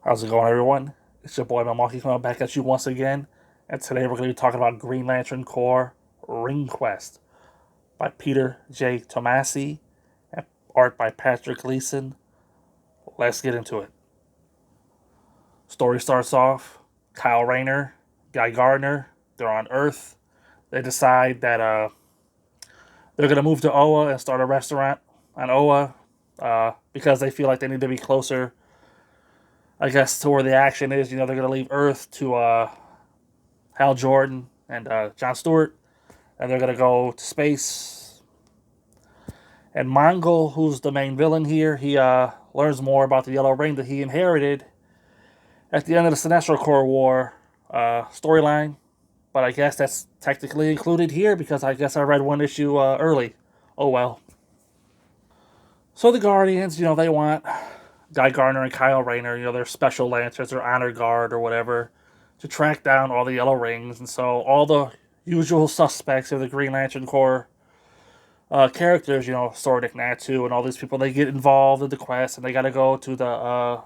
How's it going, everyone? It's your boy Milwaukee coming back at you once again, and today we're going to be talking about Green Lantern Corps Ring Quest by Peter J. Tomasi and art by Patrick Gleason. Let's get into it. Story starts off Kyle Rayner, Guy Gardner, they're on Earth. They decide that they're going to move to Oa and start a restaurant on Oa because they feel like they need to be closer, I guess, to where the action is. They're going to leave Earth to Hal Jordan and John Stewart, and they're gonna go to space. And Mongol, who's the main villain here, he learns more about the Yellow Ring that he inherited at the end of the Sinestro Corps War storyline. But I guess that's technically included here because I guess I read one issue early. Oh well. So the Guardians, they want Guy Gardner and Kyle Rayner, their special lancers, their honor guard or whatever, to track down all the Yellow Rings. And so all the usual suspects of the Green Lantern Corps characters, Sordik Natu and all these people, they get involved in the quest and they got to go to the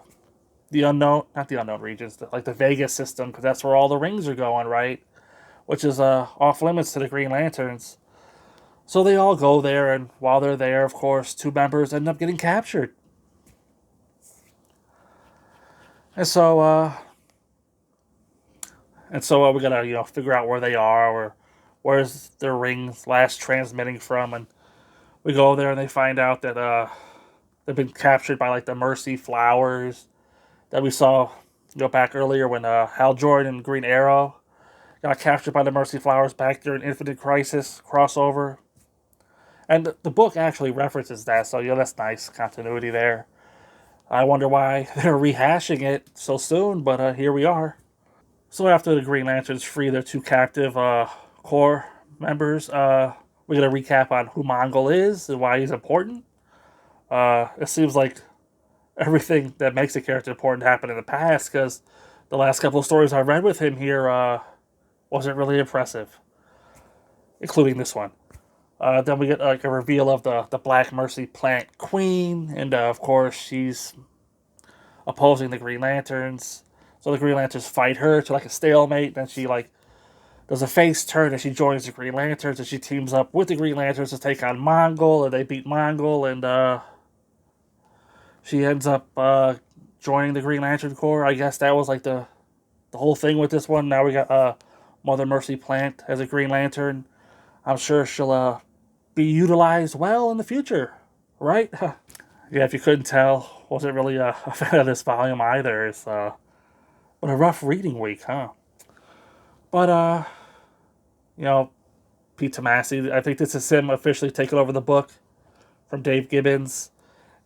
unknown, not the unknown regions, like the Vegas system, because that's where all the rings are going, right? Which is off limits to the Green Lanterns. So they all go there, and while they're there, of course, two members end up getting captured. And so, we gotta figure out where they are or where's their rings last transmitting from, and we go there and they find out that they've been captured by like the Mercy Flowers that we saw back earlier when Hal Jordan and Green Arrow got captured by the Mercy Flowers back during Infinite Crisis crossover. And the book actually references that, so that's nice continuity there. I wonder why they're rehashing it so soon, but here we are. So after the Green Lanterns free their two captive Corps members, we're gonna recap on who Mongol is and why he's important. It seems like everything that makes a character important happened in the past because the last couple of stories I read with him here wasn't really impressive, including this one. Then we get like a reveal of the Black Mercy Plant Queen, and of course she's opposing the Green Lanterns. So the Green Lanterns fight her to like a stalemate. Then she like does a face turn and she joins the Green Lanterns and she teams up with the Green Lanterns to take on Mongol, and they beat Mongol, and she ends up joining the Green Lantern Corps. I guess that was like the whole thing with this one. Now we got Mother Mercy Plant as a Green Lantern. I'm sure she'll be utilized well in the future, right? Yeah, if you couldn't tell, wasn't really a fan of this volume either. It's but a rough reading week, huh? But you know, Pete Tomasi, I think this is him officially taking over the book from Dave Gibbons.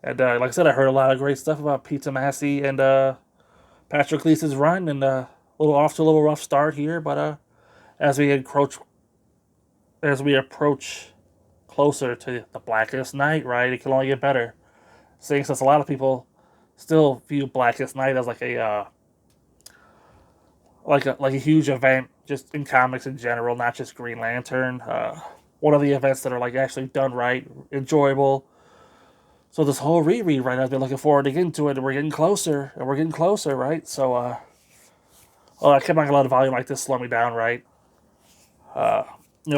And like I said, I heard a lot of great stuff about Pete Tomasi and Patrick Gleason's run, and a little off to a little rough start here, but as we encroach, as we approach closer to the Blackest Night, right, it can only get better. Seeing since a lot of people still view Blackest Night as like a huge event, just in comics in general, not just Green Lantern. One of the events that are like actually done right, enjoyable. So this whole reread, right, I've been looking forward to getting to it, and we're getting closer, and we're getting closer, right? So, I kept not gonna let a volume like this slow me down, right? Uh,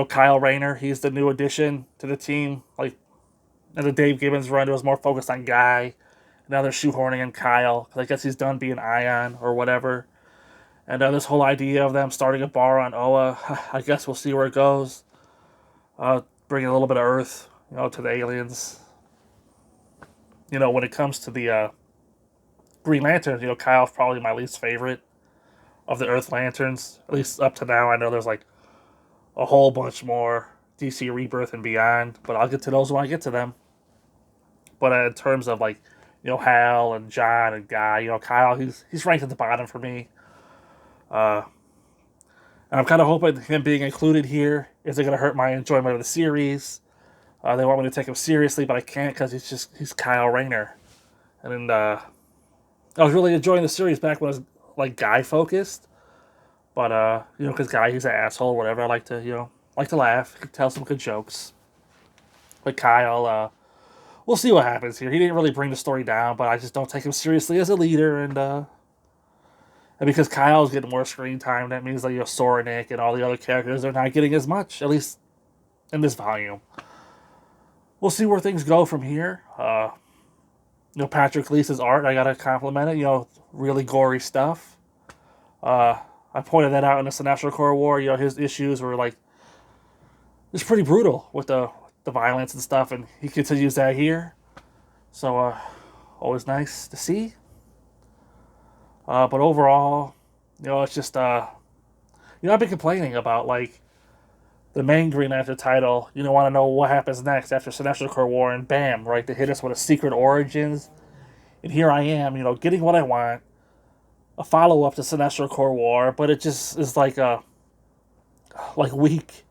Kyle Rayner, he's the new addition to the team. Like in the Dave Gibbons run, it was more focused on Guy. Now they're shoehorning in Kyle because I guess he's done being Ion or whatever. And this whole idea of them starting a bar on Oa, I guess we'll see where it goes. Bringing a little bit of Earth, to the aliens. When it comes to the Green Lanterns, Kyle's probably my least favorite of the Earth Lanterns, at least up to now. I know there's like a whole bunch more DC Rebirth and beyond, but I'll get to those when I get to them. But in terms of like, Hal and John and Guy, Kyle, he's ranked at the bottom for me. Uh, and I'm kind of hoping him being included here isn't going to hurt my enjoyment of the series. They want me to take him seriously, but I can't because he's Kyle Rayner. And then I was really enjoying the series back when it was like Guy focused. But because Guy, he's an asshole, whatever. I like to like to laugh, tell some good jokes. But Kyle, we'll see what happens here. He didn't really bring the story down, but I just don't take him seriously as a leader, and And because Kyle's getting more screen time, that means that Sorenick and all the other characters are not getting as much, at least in this volume. We'll see where things go from here. Patrick Gleason's art, I gotta compliment it. Really gory stuff. I pointed that out in the Sinestro Corps War. His issues were like it's pretty brutal with the violence and stuff, and he continues that here. So always nice to see. But overall, it's just I've been complaining about like the main Green Lantern title. You don't want to know what happens next after Sinestro Corps War, and bam, right, they hit us with a Secret Origins, and here I am, getting what I want, a follow up to Sinestro Corps War, but it just is like weak.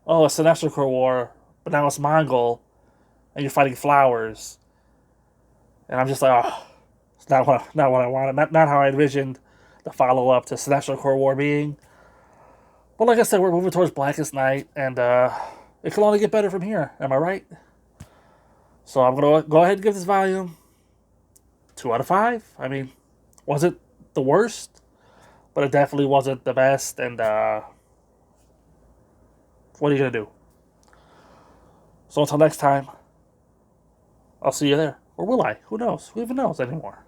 Oh, it's Sinestro Corps War, but now it's Mongol, and you're fighting flowers, and I'm just like, oh, it's not what I wanted, not how I envisioned the follow up to Sinestro Corps War being. But like I said, we're moving towards Blackest Night, and it can only get better from here. Am I right? So I'm gonna go ahead and give this volume 2 out of 5. I mean, wasn't the worst, but it definitely wasn't the best. And what are you gonna do? So until next time, I'll see you there, or will I? Who knows? Who even knows anymore?